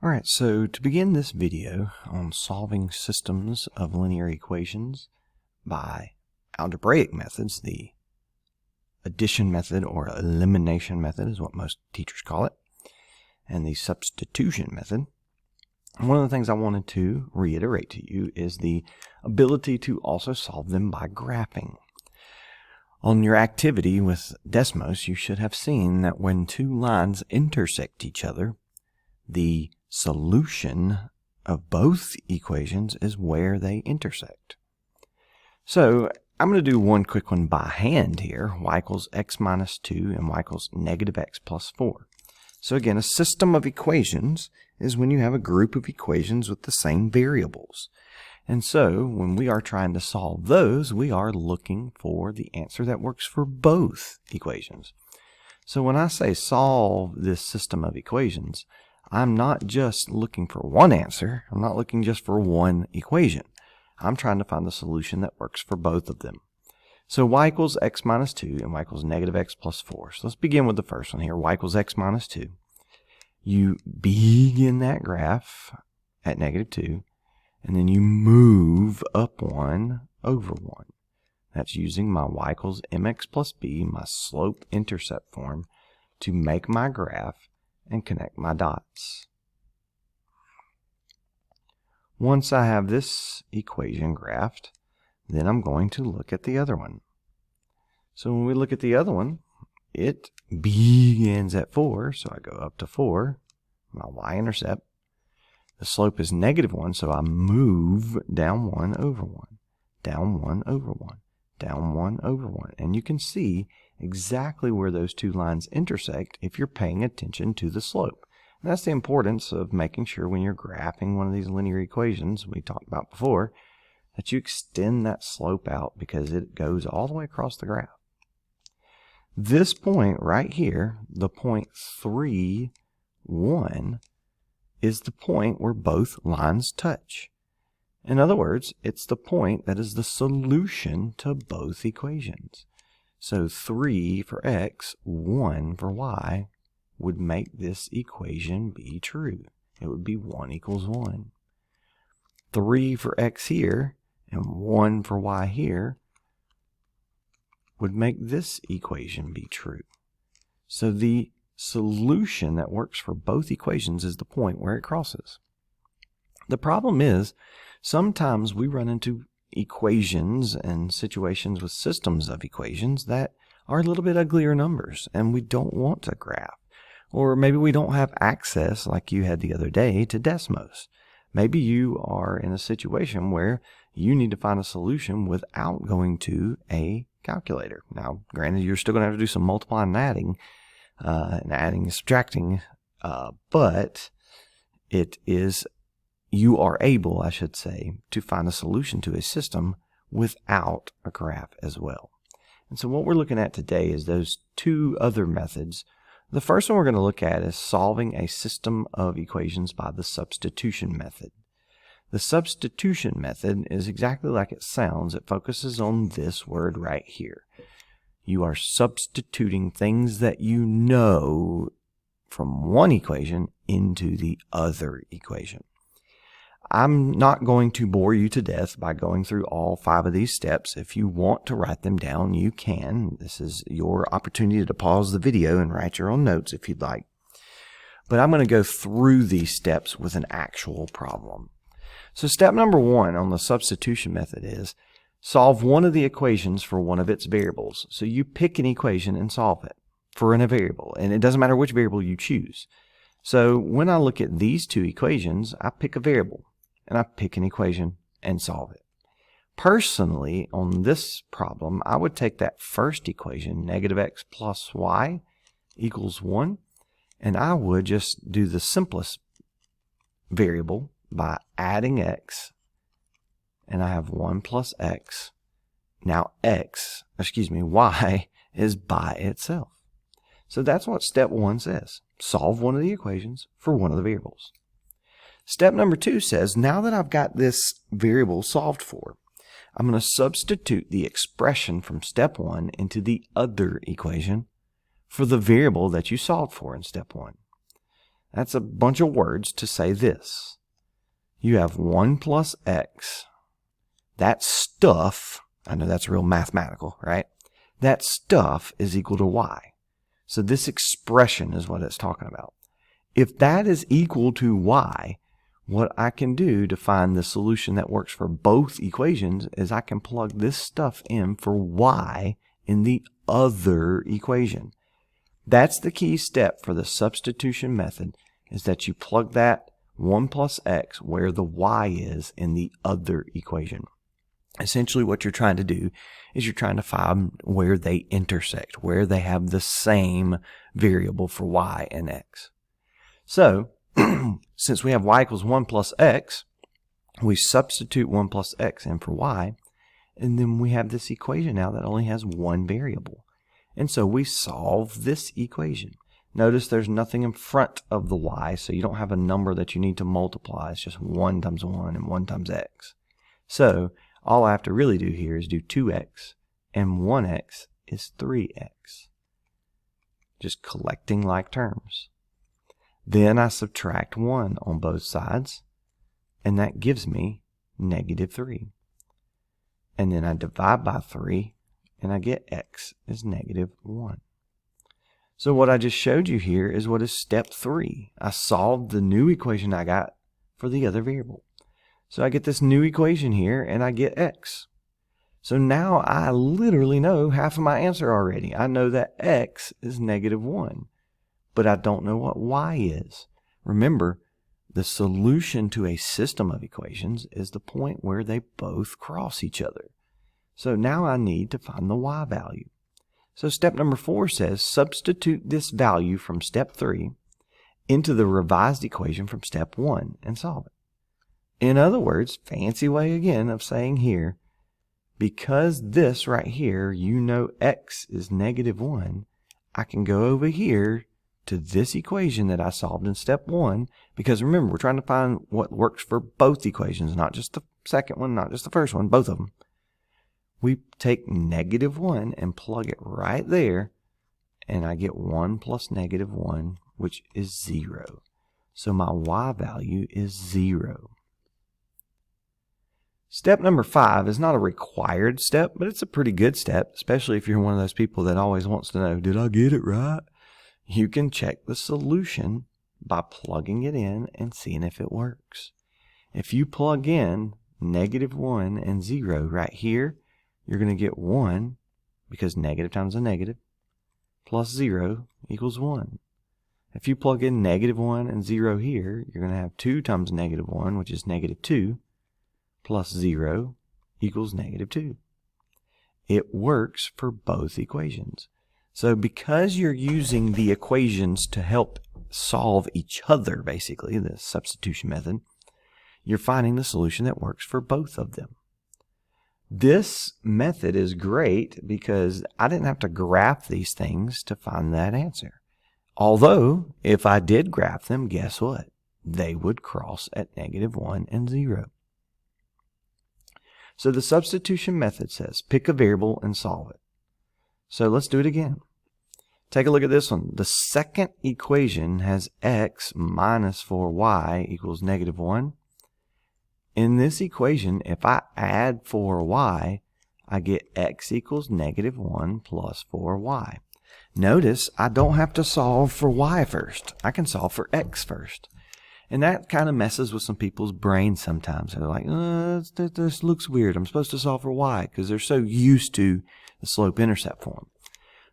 Alright, so to begin this video on solving systems of linear equations by algebraic methods, the addition method or elimination method is what most teachers call it, and the substitution method, one of the things I wanted to reiterate to you is the ability to also solve them by graphing. On your activity with Desmos, you should have seen that when two lines intersect each other, the solution of both equations is where they intersect. So I'm going to do one quick one by hand here. Y equals x minus 2 and y equals negative x plus 4. So again, a system of equations is when you have a group of equations with the same variables. And so when we are trying to solve those, we are looking for the answer that works for both equations. So when I say solve this system of equations, I'm not just looking for one answer. I'm not looking just for one equation. I'm trying to find the solution that works for both of them. So y equals x minus 2 and y equals negative x plus 4. So let's begin with the first one here. Y equals x minus 2. You begin that graph at negative 2, and then you move up 1 over 1. That's using my y equals mx plus b, my slope-intercept form, to make my graph and connect my dots. Once I have this equation graphed, then I'm going to look at the other one. So when we look at the other one, it begins at 4, so I go up to 4, my y-intercept. The slope is negative 1, so I move down 1 over 1, down 1 over 1, down 1 over 1. And you can see exactly where those two lines intersect if you're paying attention to the slope. And that's the importance of making sure when you're graphing one of these linear equations we talked about before, that you extend that slope out because it goes all the way across the graph. This point right here, the point 3, 1, is the point where both lines touch. In other words, it's the point that is the solution to both equations. So 3 for x, 1 for y would make this equation be true. It would be 1 equals 1. 3 for x here and 1 for y here would make this equation be true. So the solution that works for both equations is the point where it crosses. The problem is sometimes we run into equations and situations with systems of equations that are a little bit uglier numbers and we don't want to graph. Or maybe we don't have access, like you had the other day, to Desmos. Maybe you are in a situation where you need to find a solution without going to a calculator. Now, granted, you're still going to have to do some multiplying and adding and subtracting, but you are able, I should say, to find a solution to a system without a graph as well. And so what we're looking at today is those two other methods. The first one we're going to look at is solving a system of equations by the substitution method. The substitution method is exactly like it sounds. It focuses on this word right here. You are substituting things that you know from one equation into the other equation. I'm not going to bore you to death by going through all 5 of these steps. If you want to write them down, you can. This is your opportunity to pause the video and write your own notes if you'd like. But I'm going to go through these steps with an actual problem. So step number 1 on the substitution method is solve one of the equations for one of its variables. So you pick an equation and solve it for a variable. And it doesn't matter which variable you choose. So when I look at these two equations, I pick a variable. And I pick an equation and solve it. Personally, on this problem, I would take that first equation, negative x plus y equals 1, and I would just do the simplest variable by adding x, and I have 1 plus x. Now y is by itself. So that's what step 1 says. Solve one of the equations for one of the variables. Step number 2 says, now that I've got this variable solved for, I'm going to substitute the expression from step 1 into the other equation for the variable that you solved for in step 1. That's a bunch of words to say this. You have 1 plus x. That stuff, I know that's real mathematical, right? That stuff is equal to y. So this expression is what it's talking about. If that is equal to y, what I can do to find the solution that works for both equations is I can plug this stuff in for y in the other equation. That's the key step for the substitution method, is that you plug that 1 plus x where the y is in the other equation. Essentially what you're trying to do is you're trying to find where they intersect, where they have the same variable for y and x. So, since we have y equals 1 plus x, we substitute 1 plus x in for y, and then we have this equation now that only has one variable. And so we solve this equation. Notice there's nothing in front of the y, so you don't have a number that you need to multiply. It's just 1 times 1 and 1 times x. So all I have to really do here is do 2x, and 1x is 3x. Just collecting like terms. Then I subtract 1 on both sides, and that gives me negative 3. And then I divide by 3, and I get x is negative 1. So what I just showed you here is what is step 3. I solved the new equation I got for the other variable. So I get this new equation here, and I get x. So now I literally know half of my answer already. I know that x is negative 1, but I don't know what y is. Remember, the solution to a system of equations is the point where they both cross each other. So now I need to find the y value. So step number 4 says substitute this value from step 3 into the revised equation from step 1 and solve it. In other words, fancy way again of saying here, because this right here, you know x is negative 1, I can go over here to this equation that I solved in step 1, because remember, we're trying to find what works for both equations, not just the second one, not just the first one, both of them. We take negative 1 and plug it right there, and I get 1 plus negative 1, which is 0. So my y value is 0. Step number 5 is not a required step, but it's a pretty good step, especially if you're one of those people that always wants to know, did I get it right? You can check the solution by plugging it in and seeing if it works. If you plug in negative 1 and 0 right here, you're going to get 1, because negative times a negative, plus 0 equals 1. If you plug in negative 1 and 0 here, you're going to have 2 times negative 1, which is negative 2, plus 0 equals negative 2. It works for both equations. So because you're using the equations to help solve each other, basically, the substitution method, you're finding the solution that works for both of them. This method is great because I didn't have to graph these things to find that answer. Although, if I did graph them, guess what? They would cross at negative 1 and 0. So the substitution method says pick a variable and solve it. So let's do it again. Take a look at this one. The second equation has x minus 4y equals negative 1. In this equation, if I add 4y, I get x equals negative 1 plus 4y. Notice I don't have to solve for y first. I can solve for x first. And that kind of messes with some people's brains sometimes. They're like, this looks weird. I'm supposed to solve for y, because they're so used to the slope-intercept form.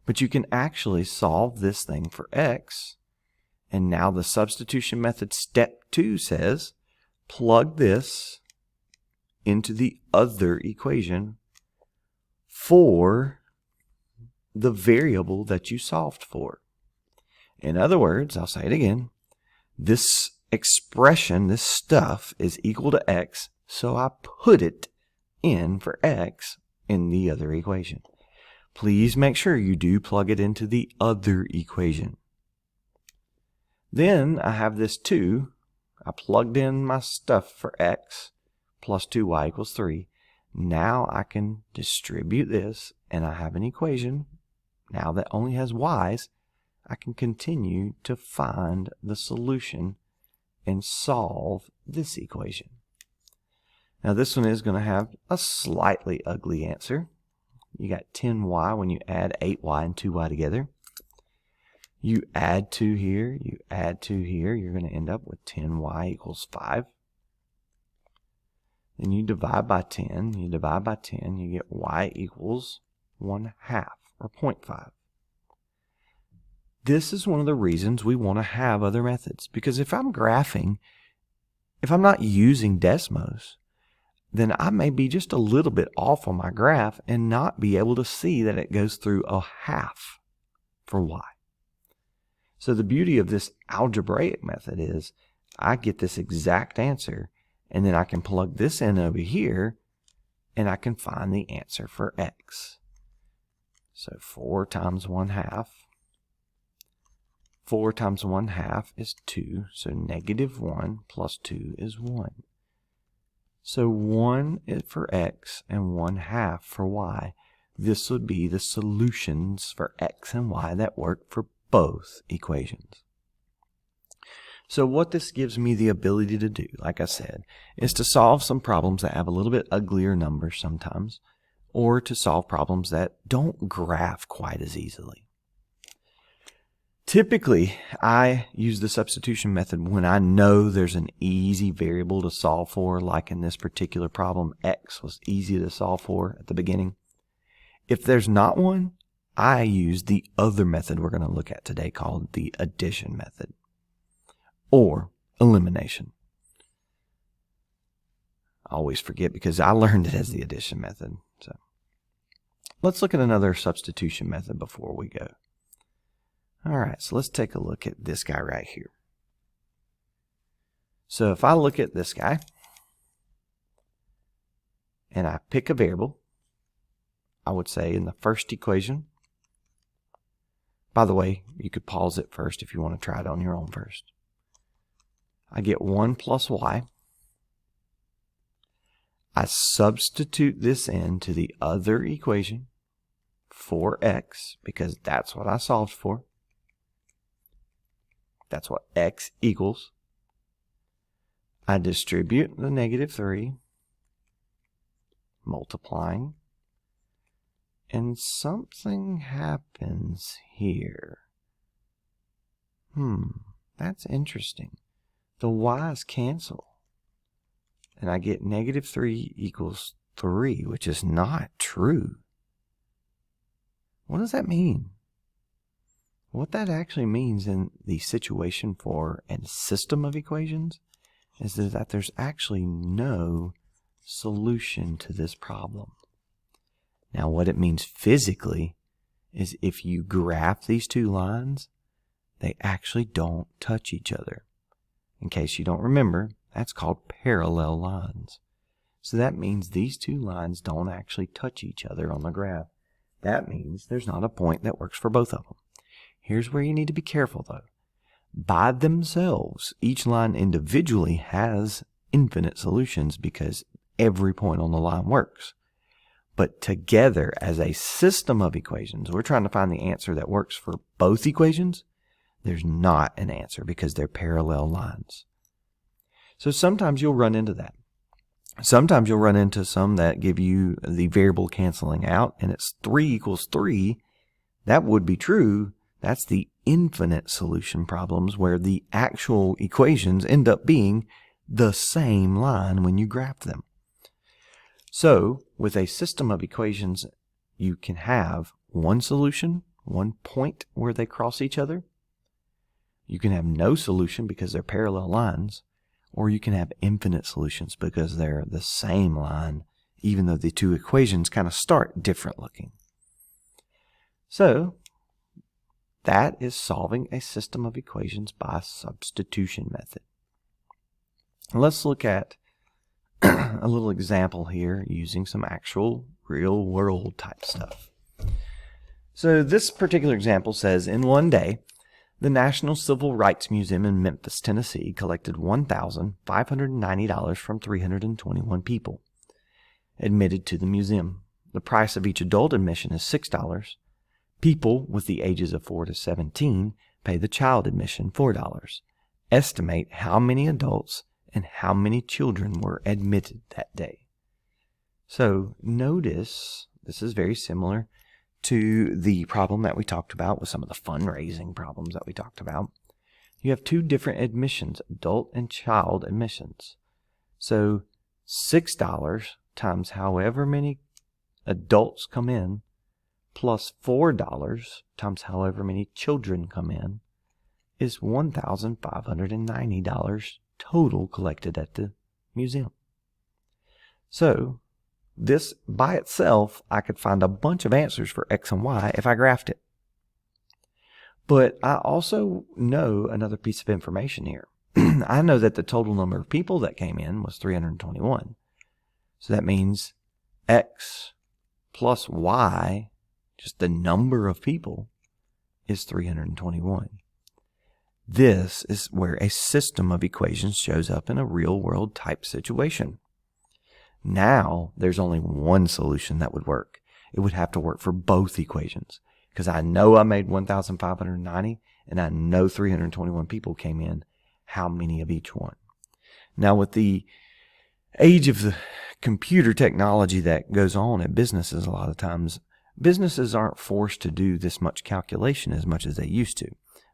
But you can actually solve this thing for x. And now the substitution method step 2 says, plug this into the other equation for the variable that you solved for. In other words, I'll say it again, this expression, this stuff, is equal to x, so I put it in for x in the other equation. Please make sure you do plug it into the other equation. Then I have this 2. I plugged in my stuff for x plus 2y equals 3. Now I can distribute this, and I have an equation now that only has y's. I can continue to find the solution and solve this equation. Now this one is going to have a slightly ugly answer. You got 10y when you add 8y and 2y together. You add 2 here, you add 2 here, you're going to end up with 10y equals 5. Then you divide by 10, you divide by 10, you get y equals 1/2 or 0.5. This is one of the reasons we want to have other methods, because if I'm graphing, if I'm not using Desmos, then I may be just a little bit off on my graph and not be able to see that it goes through a half for y. So the beauty of this algebraic method is I get this exact answer, and then I can plug this in over here, and I can find the answer for x. So 4 times 1/2. 4 times 1/2 is 2, so -1 plus 2 is 1. So 1 is for x and 1/2 for y. This would be the solutions for x and y that work for both equations. So what this gives me the ability to do, like I said, is to solve some problems that have a little bit uglier numbers sometimes, or to solve problems that don't graph quite as easily. Typically, I use the substitution method when I know there's an easy variable to solve for, like in this particular problem, x was easy to solve for at the beginning. If there's not one, I use the other method we're going to look at today called the addition method or elimination. I always forget because I learned it as the addition method. So let's look at another substitution method before we go. All right, so let's take a look at this guy right here. So if I look at this guy and I pick a variable, I would say in the first equation, by the way, you could pause it first if you want to try it on your own first. I get 1 plus y. I substitute this into the other equation for x because that's what I solved for. That's what x equals. I distribute the -3, multiplying, and something happens here. That's interesting. The y's cancel, and I get -3 equals 3, which is not true. What does that mean? What that actually means in the situation for a system of equations is that there's actually no solution to this problem. Now, what it means physically is if you graph these two lines, they actually don't touch each other. In case you don't remember, that's called parallel lines. So that means these two lines don't actually touch each other on the graph. That means there's not a point that works for both of them. Here's where you need to be careful, though. By themselves, each line individually has infinite solutions because every point on the line works. But together, as a system of equations, we're trying to find the answer that works for both equations. There's not an answer because they're parallel lines. So sometimes you'll run into that. Sometimes you'll run into some that give you the variable canceling out, and it's 3 equals 3. That would be true. That's the infinite solution problems where the actual equations end up being the same line when you graph them. So, with a system of equations, you can have one solution, one point where they cross each other. You can have no solution because they're parallel lines, or you can have infinite solutions because they're the same line, even though the two equations kind of start different looking. So, that is solving a system of equations by substitution method. Let's look at a little example here using some actual real world type stuff. So this particular example says, in one day, the National Civil Rights Museum in Memphis, Tennessee collected $1,590 from 321 people admitted to the museum. The price of each adult admission is $6. People with the ages of 4 to 17 pay the child admission $4. Estimate how many adults and how many children were admitted that day. So notice this is very similar to the problem that we talked about with some of the fundraising problems that we talked about. You have two different admissions, adult and child admissions. So $6 times however many adults come in plus $4 times however many children come in is $1,590 total collected at the museum. So this by itself, I could find a bunch of answers for X and Y if I graphed it. But I also know another piece of information here. I know that the total number of people that came in was 321. So that means X plus Y, just the number of people, is 321. This is where a system of equations shows up in a real-world type situation. Now, there's only one solution that would work. It would have to work for both equations, because I know I made 1,590, and I know 321 people came in. How many of each one? Now, with the age of the computer technology that goes on at businesses, a lot of times, businesses aren't forced to do this much calculation as much as they used to.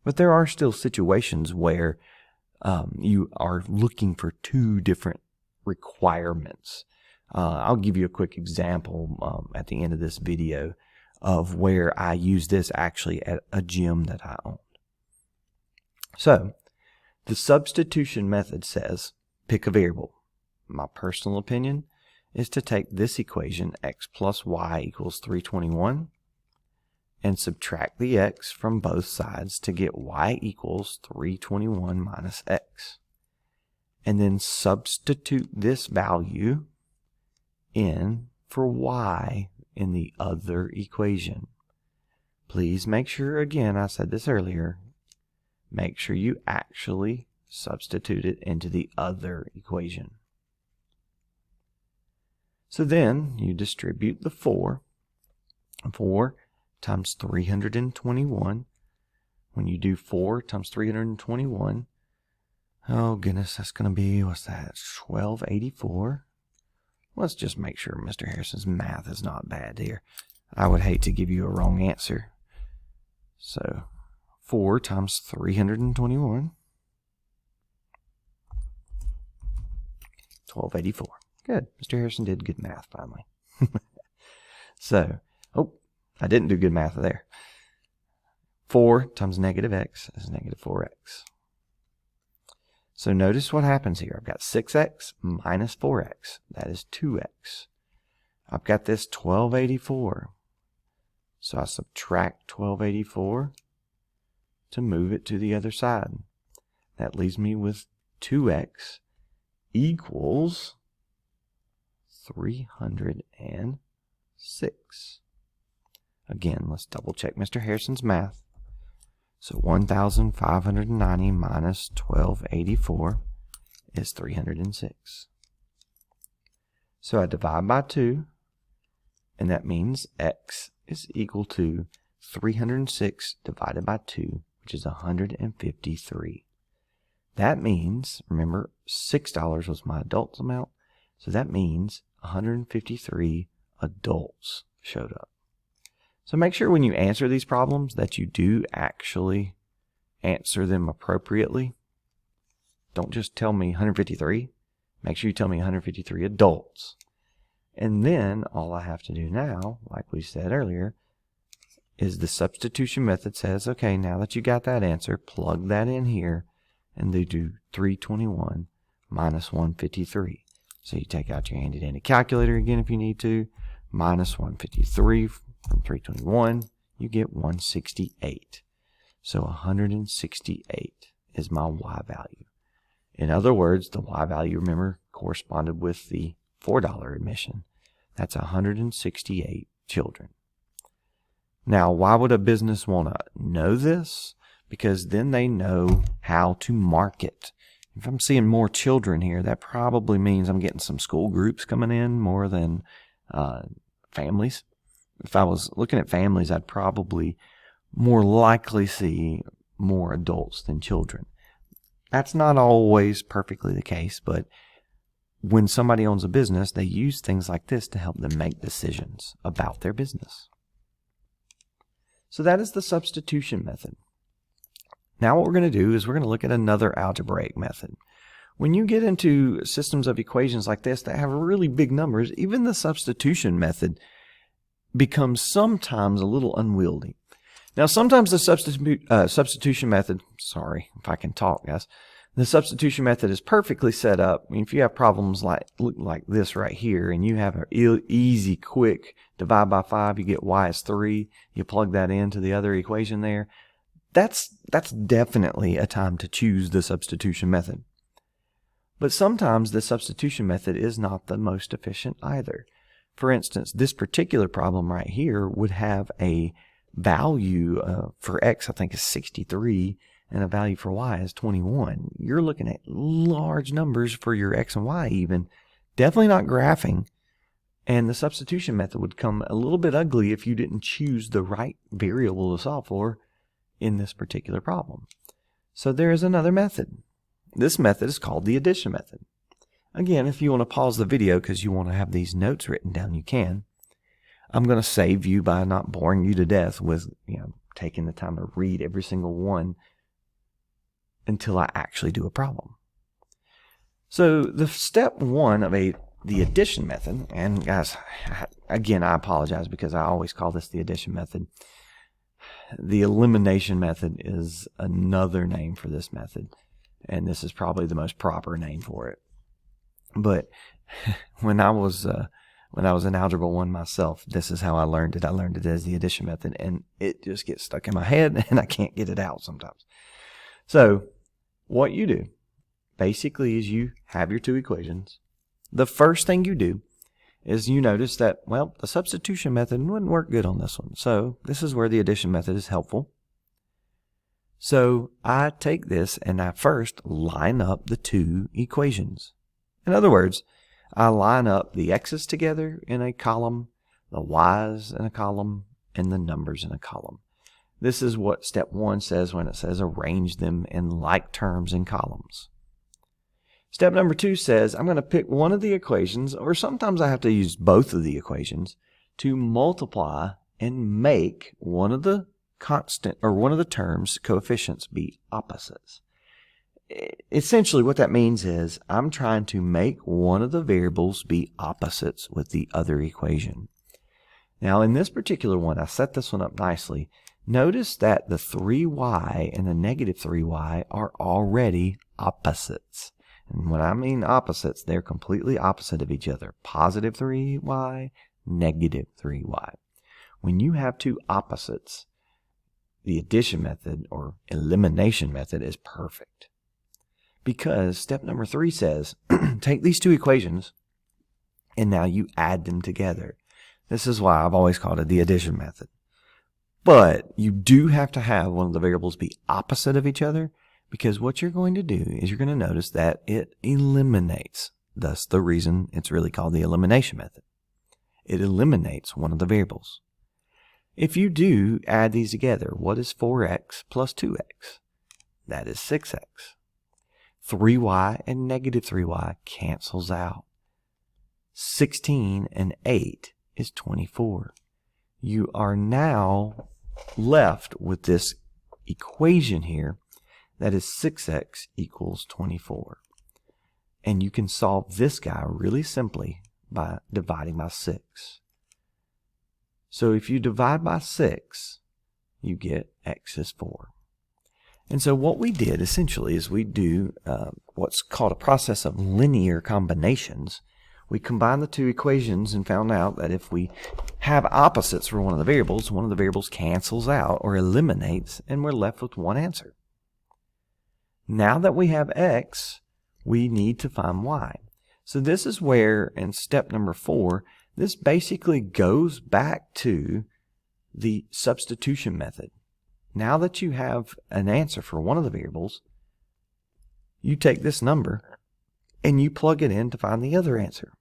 But there are still situations where you are looking for two different requirements. I'll give you a quick example at the end of this video of where I use this actually at a gym that I owned. So, the substitution method says pick a variable. My personal opinion is to take this equation, x plus y equals 321, and subtract the x from both sides to get y equals 321 minus x. And then substitute this value in for y in the other equation. Please make sure, again, I said this earlier, make sure you actually substitute it into the other equation. So then you distribute the 4. 4 times 321. When you do 4 times 321, oh goodness, that's going to be, what's that, 1284. Let's just make sure Mr. Harrison's math is not bad here. I would hate to give you a wrong answer. So 4 times 321, 1284. Good. Mr. Harrison did good math finally. So, oh, I didn't do good math there. 4 times negative x is negative 4x. So notice what happens here. I've got 6x minus 4x. That is 2x. I've got this 1284. So I subtract 1284 to move it to the other side. That leaves me with 2x equals 306. Again, let's double check Mr. Harrison's math. So 1,590 minus 1284 is 306. So I divide by 2, and that means x is equal to 306 divided by 2, which is 153. That means, remember, $6 was my adult amount, so that means 153 adults showed up. So make sure when you answer these problems that you do actually answer them appropriately. Don't just tell me 153. Make sure you tell me 153 adults. And then all I have to do now, like we said earlier, is the substitution method says, okay, now that you got that answer, plug that in here, and they do 321 minus 153. So you take out your handy-dandy calculator again if you need to, minus 153 from 321, you get 168. So 168 is my y value. In other words, the y value, remember, corresponded with the $4 admission. That's 168 children. Now, why would a business want to know this? Because then they know how to market. If I'm seeing more children here, that probably means I'm getting some school groups coming in more than families. if I was looking at families, I'd probably more likely see more adults than children. That's not always perfectly the case, but when somebody owns a business, they use things like this to help them make decisions about their business. So that is the substitution method. Now what we're going to do is we're going to look at another algebraic method. When you get into systems of equations like this that have really big numbers, even the substitution method becomes sometimes a little unwieldy. Now, sometimes the substitution method, sorry if I can talk, guys, the substitution method is perfectly set up. I mean, if you have problems like this right here, and you have an easy, quick divide by 5, you get y is 3, you plug that into the other equation there, that's definitely a time to choose the substitution method. But sometimes the substitution method is not the most efficient either. For instance, this particular problem right here would have a value for x, I think, is 63, and a value for y is 21. You're looking at large numbers for your x and y even. Definitely not graphing. And the substitution method would come a little bit ugly if you didn't choose the right variable to solve for in this particular problem. So there is another method. This method is called the addition method. Again, if you want to pause the video because you want to have these notes written down, you can. I'm going to save you by not boring you to death with taking the time to read every single one until I actually do a problem. So the step one of the addition method, and guys, again, I apologize because I always call this the addition method. The elimination method is another name for this method, and this is probably the most proper name for it. But when I was in Algebra 1 myself, this is how I learned it. I learned it as the addition method, and it just gets stuck in my head, and I can't get it out sometimes. So what you do basically is you have your two equations. The first thing you do is you notice that, well, the substitution method wouldn't work good on this one. So this is where the addition method is helpful. So I take this and I first line up the two equations. In other words, I line up the x's together in a column, the y's in a column, and the numbers in a column. This is what step 1 says when it says arrange them in like terms in columns. Step number 2 says I'm going to pick one of the equations, or sometimes I have to use both of the equations, to multiply and make one of the terms coefficients be opposites. Essentially what that means is I'm trying to make one of the variables be opposites with the other equation. Now in this particular one, I set this one up nicely. Notice that the 3y and the negative 3y are already opposites. And when I mean opposites, they're completely opposite of each other. Positive 3y, negative 3y. When you have two opposites, the addition method or elimination method is perfect. Because step number 3 says, take these two equations and now you add them together. This is why I've always called it the addition method. But you do have to have one of the variables be opposite of each other, because what you're going to do is you're going to notice that it eliminates. Thus the reason it's really called the elimination method. It eliminates one of the variables. If you do add these together, what is 4x plus 2x? That is 6x. 3y and negative 3y cancels out. 16 and 8 is 24. You are now left with this equation here that is 6x equals 24. And you can solve this guy really simply by dividing by 6. So if you divide by 6, you get x is 4. And so what we did essentially is we do what's called a process of linear combinations. We combined the two equations and found out that if we have opposites for one of the variables cancels out or eliminates, and we're left with one answer. Now that we have x, we need to find y. So this is where, in step number 4, this basically goes back to the substitution method. Now that you have an answer for one of the variables, you take this number and you plug it in to find the other answer.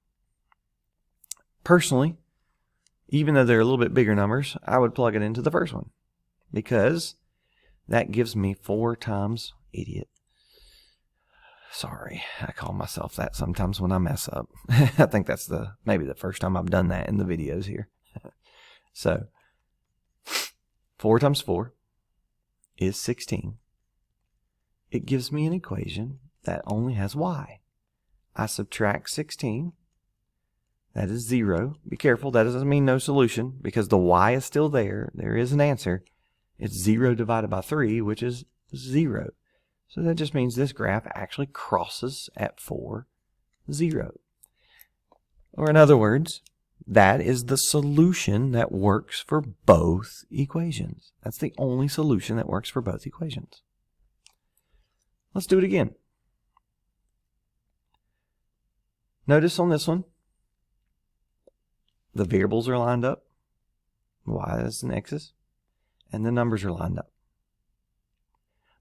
Personally, even though they're a little bit bigger numbers, I would plug it into the first one because that gives me 4 times, idiot. Sorry, I call myself that sometimes when I mess up. I think that's maybe the first time I've done that in the videos here. So 4 times 4 is 16. It gives me an equation that only has y. I subtract 16. That is 0. Be careful, that doesn't mean no solution because the y is still there. There is an answer. It's 0 divided by 3, which is 0. So that just means this graph actually crosses at 4, 0. Or in other words, that is the solution that works for both equations. That's the only solution that works for both equations. Let's do it again. Notice on this one, the variables are lined up, y's and x's, and the numbers are lined up.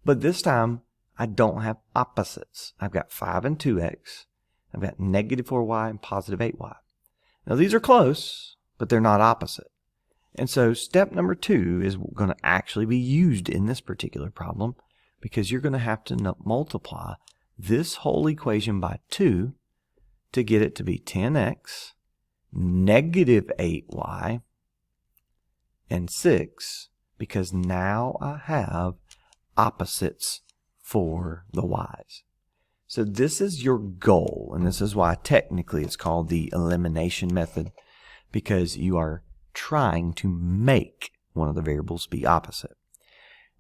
But this time, I don't have opposites. I've got 5 and 2x. I've got negative 4y and positive 8y. Now these are close, but they're not opposite. And so step number 2 is going to actually be used in this particular problem because you're going to have to multiply this whole equation by 2 to get it to be 10x, negative 8y, and 6 because now I have opposites for the y's. So this is your goal, and this is why technically it's called the elimination method, because you are trying to make one of the variables be opposite.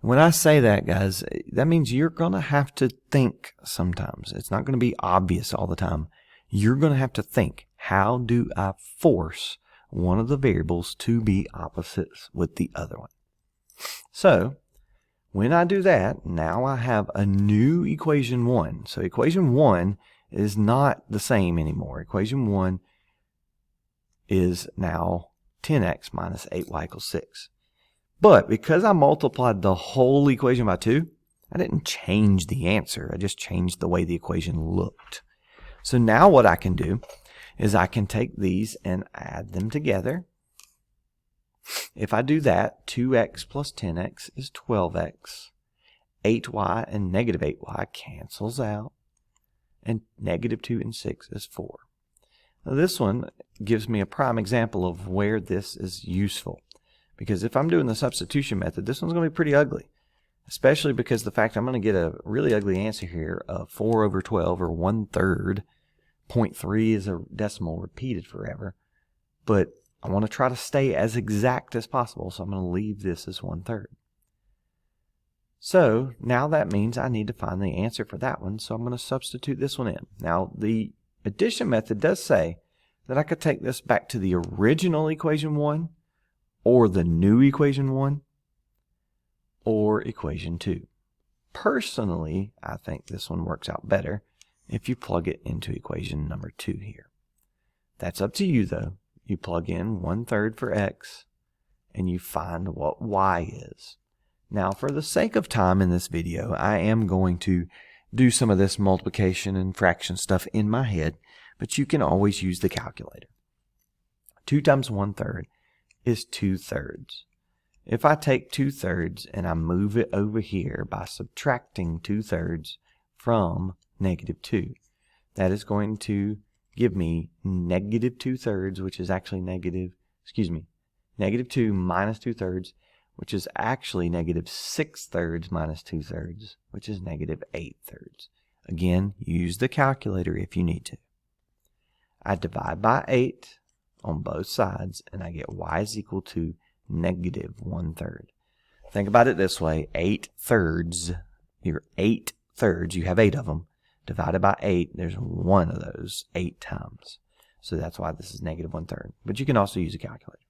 When I say that, guys, that means you're going to have to think sometimes. It's not going to be obvious all the time. You're going to have to think, how do I force one of the variables to be opposites with the other one? So when I do that, now I have a new equation 1. So equation 1 is not the same anymore. Equation 1 is now 10x minus 8y equals 6. But because I multiplied the whole equation by 2, I didn't change the answer. I just changed the way the equation looked. So now what I can do is I can take these and add them together. If I do that, 2x plus 10x is 12x. 8y and negative 8y cancels out. And negative 2 and 6 is 4. Now this one gives me a prime example of where this is useful. Because if I'm doing the substitution method, this one's going to be pretty ugly. Especially because the fact I'm going to get a really ugly answer here of 4 over 12 or 1/3. 0.3 is a decimal repeated forever. But I want to try to stay as exact as possible, so I'm going to leave this as 1/3. So now that means I need to find the answer for that one, so I'm going to substitute this one in. Now the addition method does say that I could take this back to the original equation 1, or the new equation 1, or equation 2. Personally, I think this one works out better if you plug it into equation number 2 here. That's up to you though. You plug in 1/3 for x, and you find what y is. Now, for the sake of time in this video, I am going to do some of this multiplication and fraction stuff in my head, but you can always use the calculator. 2 times 1/3 is 2/3. If I take 2/3 and I move it over here by subtracting 2/3 from negative 2, that is going to give me negative 2/3, which is actually negative 2 minus 2/3, which is actually negative 6/3 minus 2/3, which is negative 8/3. Again, use the calculator if you need to. I divide by 8 on both sides, and I get y is equal to negative 1/3. Think about it this way: 8/3, your 8/3, you have 8 of them, divided by 8, there's one of those 8 times. So that's why this is negative 1/3. But you can also use a calculator.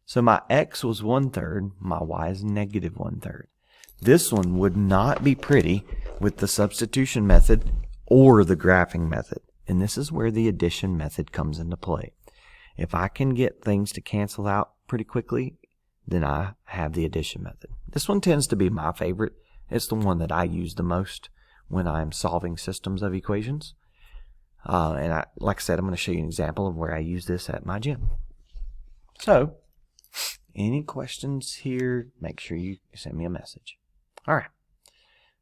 So my x was 1/3, my y is negative 1/3. This one would not be pretty with the substitution method or the graphing method. And this is where the addition method comes into play. If I can get things to cancel out pretty quickly, then I have the addition method. This one tends to be my favorite. It's the one that I use the most when I'm solving systems of equations. Like I said, I'm going to show you an example of where I use this at my gym. So, any questions here, make sure you send me a message. All right.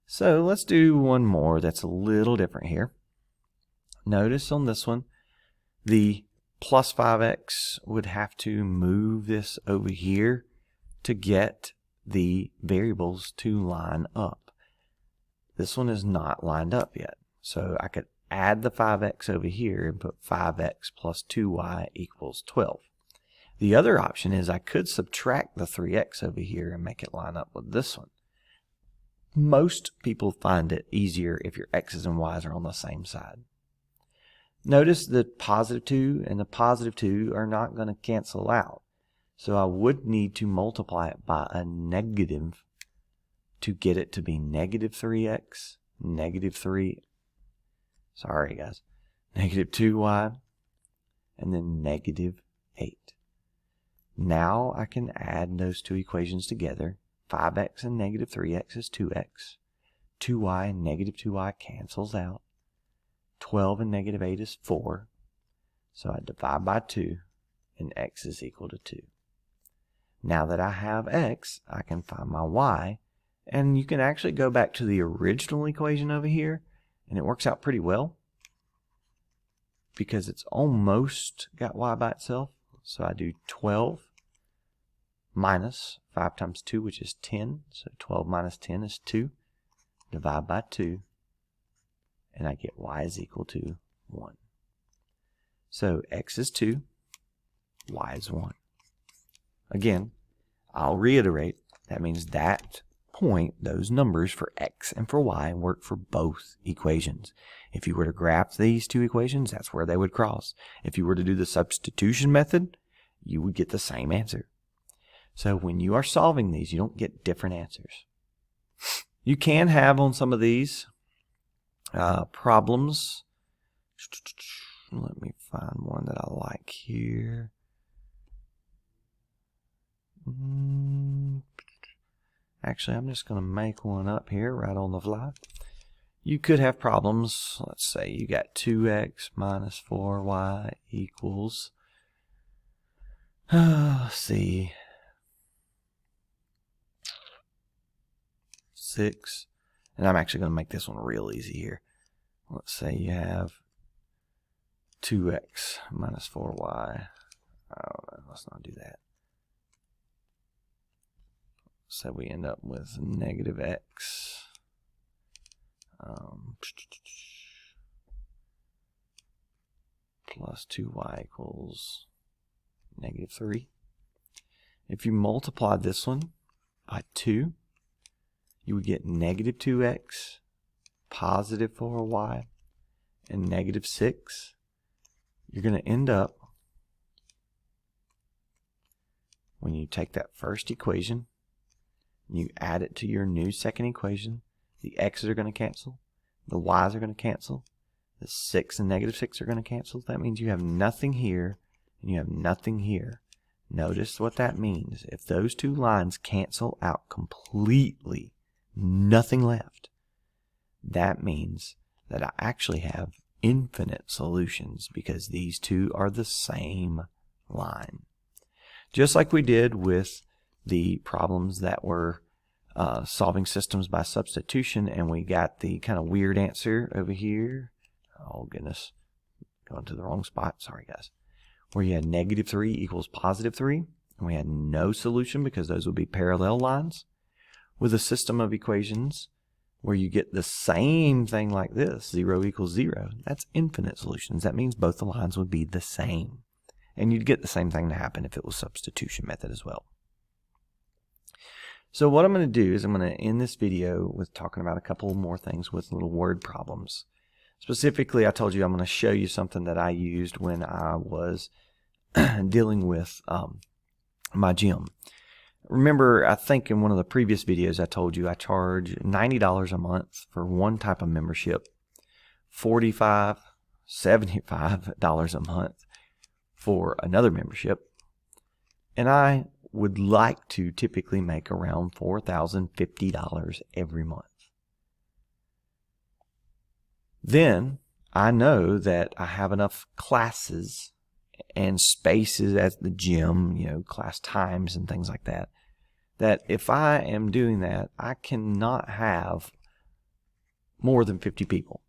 So let's do one more that's a little different here. Notice on this one, the plus 5x would have to move this over here to get the variables to line up. This one is not lined up yet. So I could add the 5x over here and put 5x plus 2y equals 12. The other option is I could subtract the 3x over here and make it line up with this one. Most people find it easier if your x's and y's are on the same side. Notice the positive 2 and the positive 2 are not going to cancel out. So I would need to multiply it by a negative to get it to be negative 3x, negative 3, sorry guys, negative 2y, and then negative 8. Now I can add those two equations together. 5x and negative 3x is 2x. 2y and negative 2y cancels out. 12 and negative 8 is 4. So I divide by 2, and x is equal to 2. Now that I have x, I can find my y. And you can actually go back to the original equation over here, and it works out pretty well because it's almost got y by itself. So I do 12 minus 5 times 2, which is 10. So 12 minus 10 is 2. Divide by 2, and I get y is equal to 1. So x is 2, y is 1. Again, I'll reiterate, that means that point, those numbers for x and for y work for both equations. If you were to graph these two equations, that's where they would cross. If you were to do the substitution method, you would get the same answer. So when you are solving these, you don't get different answers. You can have on some of these problems. Let me find one that I like here. Actually, I'm just going to make one up here right on the fly. You could have problems. Let's say you got 2x minus 4y equals, let's see, 6. And I'm actually going to make this one real easy here. Let's say you have 2x minus 4y. Oh, let's not do that. So we end up with negative x plus 2y equals negative 3. If you multiply this one by 2, you would get negative 2x, positive 4y, and negative 6. You're going to end up, when you take that first equation, you add it to your new second equation, the x's are going to cancel, the y's are going to cancel, the 6 and negative 6 are going to cancel. That means you have nothing here and you have nothing here. Notice what that means. If those two lines cancel out completely, nothing left, that means that I actually have infinite solutions because these two are the same line. Just like we did with the problems that were solving systems by substitution, and we got the kind of weird answer over here. Oh goodness, going to the wrong spot. Sorry guys. Where you had negative 3 equals positive 3, and we had no solution because those would be parallel lines. With a system of equations where you get the same thing like this, 0 equals 0, that's infinite solutions. That means both the lines would be the same. And you'd get the same thing to happen if it was substitution method as well. So what I'm going to do is I'm going to end this video with talking about a couple more things with little word problems. Specifically, I told you I'm going to show you something that I used when I was dealing with my gym. Remember, I think in one of the previous videos I told you I charge $90 a month for one type of membership, $45, $75 a month for another membership, and I would like to typically make around $4,050 every month. Then I know that I have enough classes and spaces at the gym, you know, class times and things like that, that if I am doing that, I cannot have more than 50 people.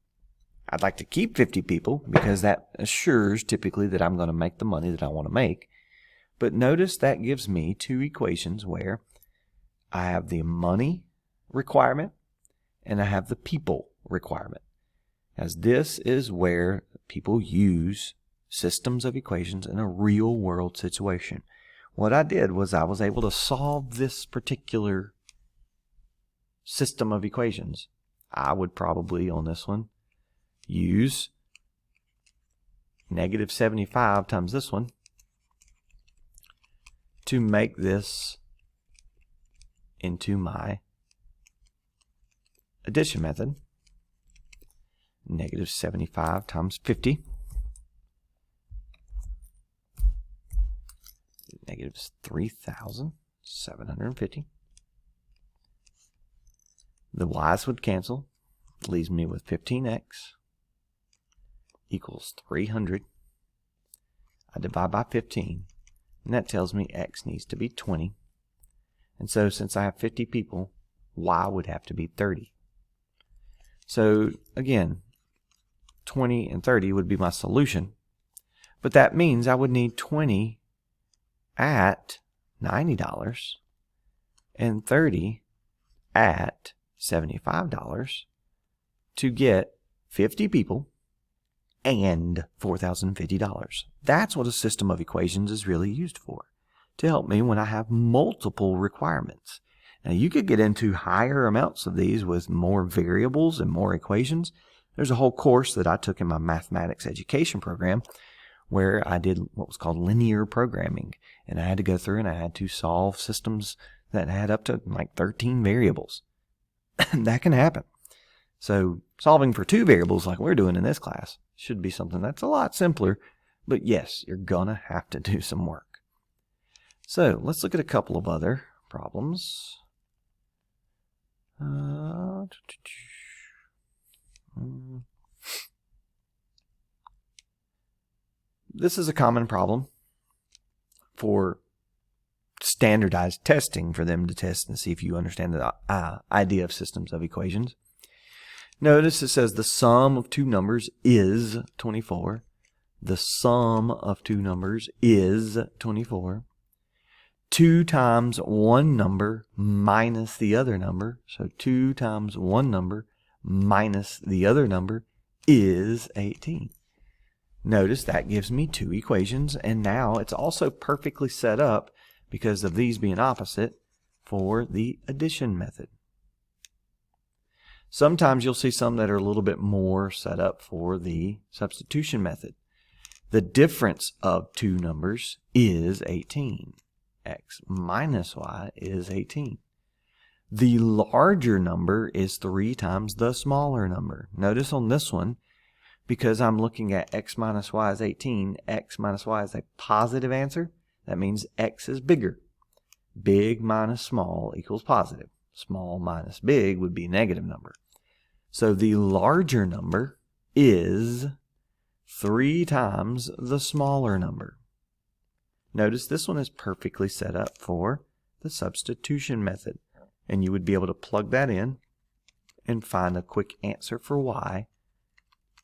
I'd like to keep 50 people because that assures typically that I'm going to make the money that I want to make. But notice that gives me two equations where I have the money requirement and I have the people requirement. As this is where people use systems of equations in a real world situation. What I did was I was able to solve this particular system of equations. I would probably on this one use negative 75 times this one to make this into my addition method. Negative 75 times 50. Negative 3,750. The y's would cancel. Leaves me with 15x equals 300. I divide by 15, and that tells me x needs to be 20. And so since I have 50 people, y would have to be 30. So again, 20 and 30 would be my solution. But that means I would need 20 at $90 and 30 at $75 to get 50 people and $4,050. That's what a system of equations is really used for, to help me when I have multiple requirements. Now you could get into higher amounts of these with more variables and more equations. There's a whole course that I took in my mathematics education program where I did what was called linear programming, and I had to go through and I had to solve systems that had up to like 13 variables. That can happen. So solving for 2 variables like we're doing in this class should be something that's a lot simpler, but yes, you're gonna have to do some work. So let's look at a couple of other problems. This is a common problem for standardized testing, for them to test and see if you understand the idea of systems of equations. Notice it says the sum of two numbers is 24. The sum of two numbers is 24. 2 times one number minus the other number. So 2 times one number minus the other number is 18. Notice that gives me 2 equations, and now it's also perfectly set up, because of these being opposite, for the addition method. Sometimes you'll see some that are a little bit more set up for the substitution method. The difference of two numbers is 18. X minus y is 18. The larger number is 3 times the smaller number. Notice on this one, because I'm looking at x minus y is 18, x minus y is a positive answer. That means x is bigger. Big minus small equals positive. Small minus big would be a negative number. So the larger number is 3 times the smaller number. Notice this one is perfectly set up for the substitution method. And you would be able to plug that in and find a quick answer for y,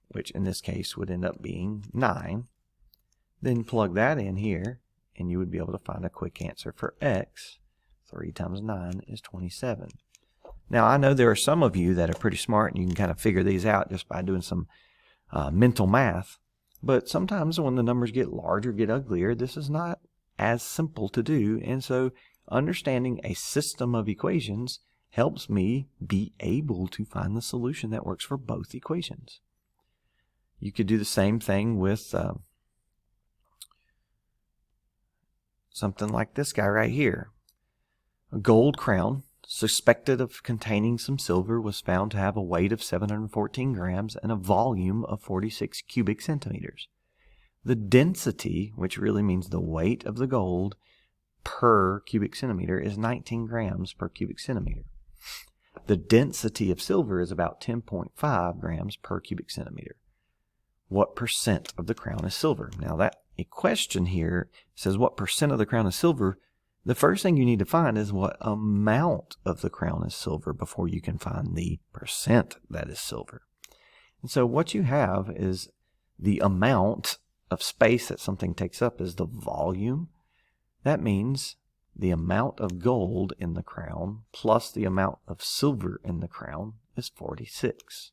which in this case would end up being 9. Then plug that in here, and you would be able to find a quick answer for x. 3 times 9 is 27. Now, I know there are some of you that are pretty smart, and you can kind of figure these out just by doing some mental math. But sometimes when the numbers get larger, get uglier, this is not as simple to do. And so understanding a system of equations helps me be able to find the solution that works for both equations. You could do the same thing with something like this guy right here. A gold crown suspected of containing some silver was found to have a weight of 714 grams and a volume of 46 cubic centimeters. The density, which really means the weight of the gold per cubic centimeter, is 19 grams per cubic centimeter. The density of silver is about 10.5 grams per cubic centimeter. What percent of the crown is silver? Now that question here says what percent of the crown is silver, the first thing you need to find is what amount of the crown is silver before you can find the percent that is silver. And so what you have is the amount of space that something takes up is the volume. That means the amount of gold in the crown plus the amount of silver in the crown is 46.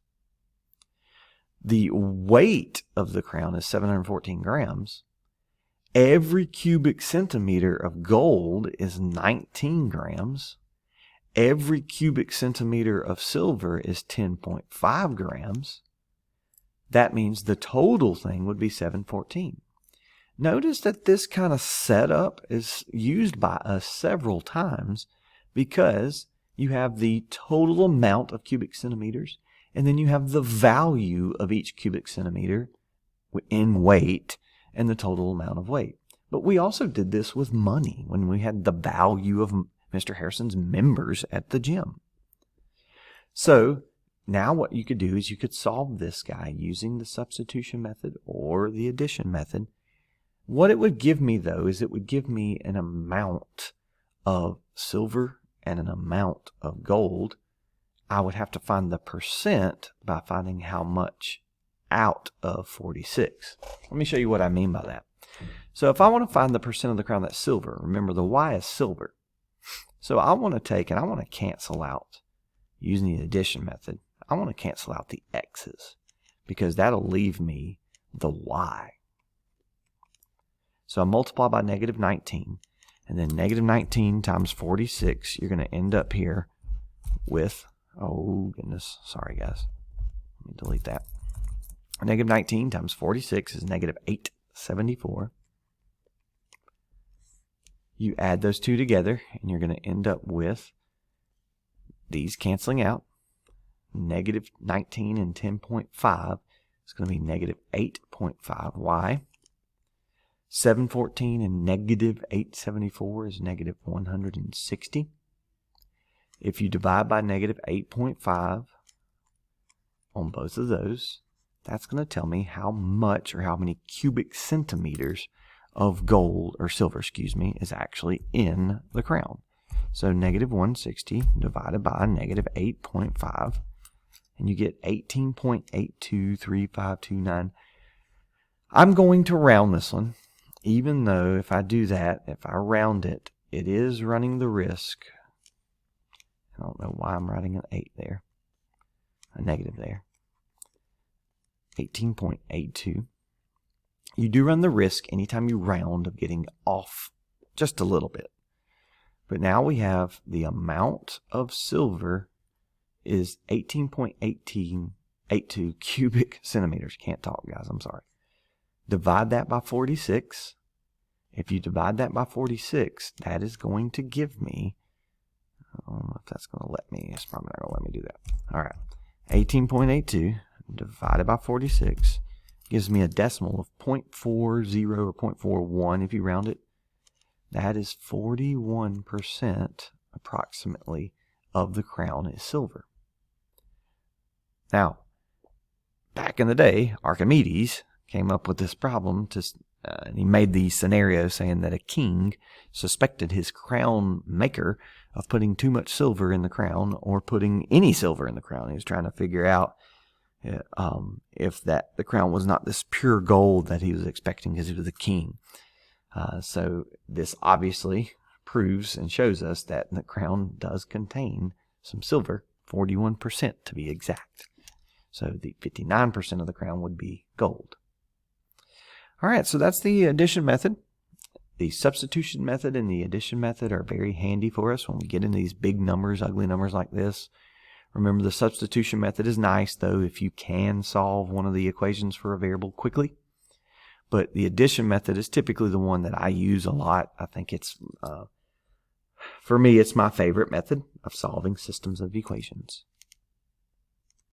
The weight of the crown is 714 grams. Every cubic centimeter of gold is 19 grams. Every cubic centimeter of silver is 10.5 grams. That means the total thing would be 714. Notice that this kind of setup is used by us several times because you have the total amount of cubic centimeters and then you have the value of each cubic centimeter in weight and the total amount of weight. But we also did this with money when we had the value of Mr. Harrison's members at the gym. So now what you could do is you could solve this guy using the substitution method or the addition method. What it would give me, though, is it would give me an amount of silver and an amount of gold. I would have to find the percent by finding how much out of 46. Let me show you what I mean by that. So if I want to find the percent of the crown that's silver, remember the Y is silver. So I want to take and I want to cancel out, using the addition method, I want to cancel out the X's because that'll leave me the Y. So I multiply by negative 19, and then negative 19 times 46, you're going to end up here with, oh goodness, sorry guys, let me delete that. Negative 19 times 46 is negative 874. You add those two together, and you're going to end up with these canceling out. Negative 19 and 10.5 is going to be negative 8.5y. 714 and negative 874 is negative 160. If you divide by negative 8.5 on both of those, that's going to tell me how much or how many cubic centimeters of gold or silver, is actually in the crown. So negative 160 divided by negative 8.5, and you get 18.823529. I'm going to round this one, even though if I do that, if I round it, it is running the risk. I don't know why I'm writing an 8 there, a negative there. 18.82. You do run the risk anytime you round of getting off just a little bit. But now we have the amount of silver is 18.1882 cubic centimeters. Can't talk, guys. I'm sorry. Divide that by 46. If you divide that by 46, that is going to give me, I don't know if that's going to let me. It's probably not going to let me do that. All right. 18.82 divided by 46 gives me a decimal of 0.40 or 0.41 if you round it. That is 41% approximately of the crown is silver. Now, back in the day, Archimedes came up with this problem and he made the scenario saying that a king suspected his crown maker of putting too much silver in the crown or putting any silver in the crown. He was trying to figure out if the crown was not this pure gold that he was expecting because he was a king. So this obviously proves and shows us that the crown does contain some silver, 41% to be exact. So the 59% of the crown would be gold. All right, so that's the addition method. The substitution method and the addition method are very handy for us when we get into these big numbers, ugly numbers like this. Remember, the substitution method is nice, though, if you can solve one of the equations for a variable quickly. But the addition method is typically the one that I use a lot. I think it's, for me, it's my favorite method of solving systems of equations.